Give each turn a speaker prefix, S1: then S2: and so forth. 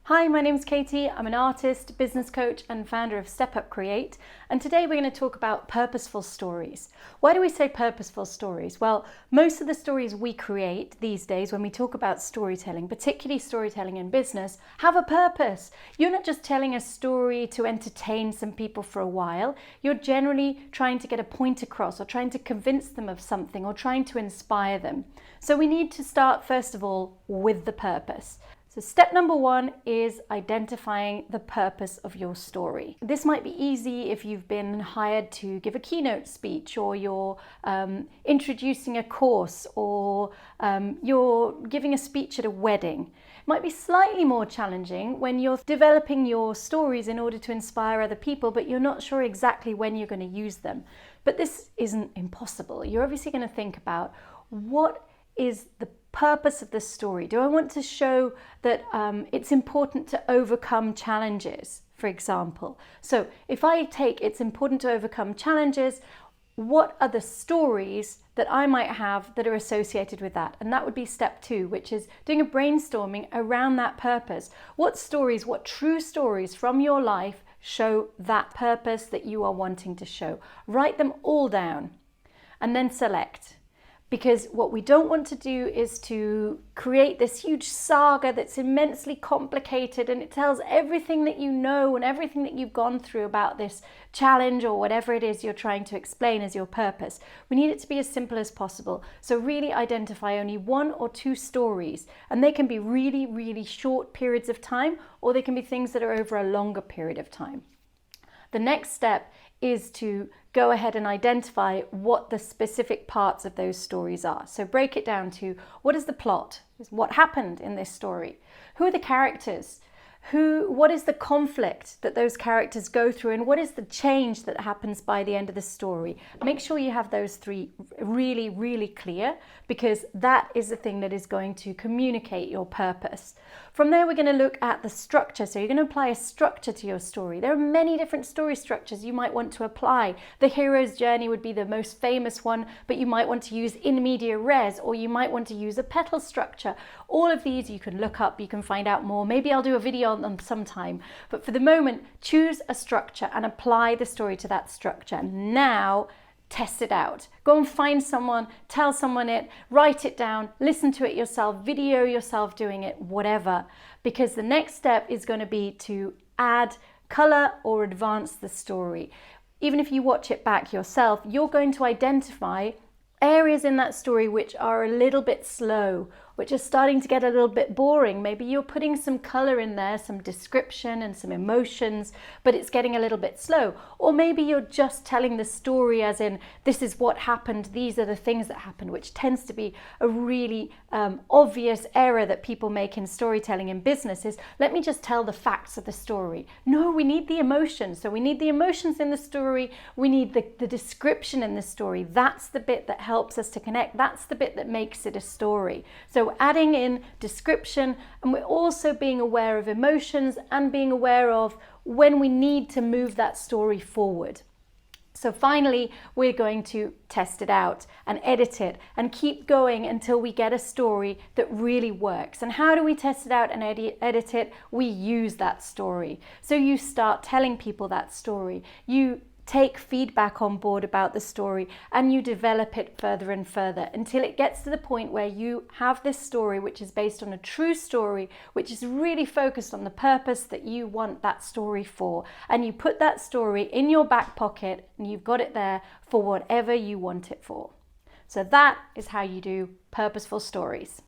S1: Hi, my name's Katie. I'm an artist, business coach, and founder of Step Up Create. And today we're going to talk about purposeful stories. Why do we say purposeful stories? Well, most of the stories we create these days when we talk about storytelling, particularly storytelling in business, have a purpose. You're not just telling a story to entertain some people for a while. You're generally trying to get a point across or trying to convince them of something or trying to inspire them. So we need to start, first of all, with the purpose. So step number one is identifying the purpose of your story. This might be easy if you've been hired to give a keynote speech, or you're introducing a course, or you're giving a speech at a wedding. It might be slightly more challenging when you're developing your stories in order to inspire other people, but you're not sure exactly when you're going to use them. But this isn't impossible. You're obviously going to think about, what is the purpose of this story? Do I want to show that it's important to overcome challenges, for example? So if I take it's important to overcome challenges, what are the stories that I might have that are associated with that? And that would be step two, which is doing a brainstorming around that purpose. What stories, what true stories from your life show that purpose that you are wanting to show? Write them all down and then select. Because what we don't want to do is to create this huge saga that's immensely complicated and it tells everything that you know and everything that you've gone through about this challenge or whatever it is you're trying to explain as your purpose. We need it to be as simple as possible. So really identify only one or two stories, and they can be really, really short periods of time, or they can be things that are over a longer period of time. The next step is to go ahead and identify what the specific parts of those stories are. So break it down to, what is the plot? What happened in this story? Who are the characters? What is the conflict that those characters go through, and what is the change that happens by the end of the story? Make sure you have those three really, really clear, because that is the thing that is going to communicate your purpose. From there, we're going to look at the structure. So you're going to apply a structure to your story. There are many different story structures you might want to apply. The hero's journey would be the most famous one, but you might want to use in media res, or you might want to use a petal structure. All of these you can look up, you can find out more. Maybe I'll do a video on them sometime. But for the moment, choose a structure and apply the story to that structure. Now, test it out. Go and find someone, tell someone it, write it down, listen to it yourself, video yourself doing it, whatever. Because the next step is going to be to add color or advance the story. Even if you watch it back yourself, you're going to identify areas in that story which are a little bit slow, which are starting to get a little bit boring. Maybe you're putting some color in there, some description and some emotions, but it's getting a little bit slow. Or maybe you're just telling the story as in, this is what happened, these are the things that happened, which tends to be a really obvious error that people make in storytelling in business, is, let me just tell the facts of the story. No, we need the emotions. So we need the emotions in the story. We need the description in the story. That's the bit that helps us to connect. That's the bit that makes it a story. So adding in description, and we're also being aware of emotions and being aware of when we need to move that story forward. So finally, we're going to test it out and edit it and keep going until we get a story that really works. And how do we test it out and edit it? We use that story. So you start telling people that story. You take feedback on board about the story, and you develop it further and further until it gets to the point where you have this story which is based on a true story, which is really focused on the purpose that you want that story for. And you put that story in your back pocket and you've got it there for whatever you want it for. So that is how you do purposeful stories.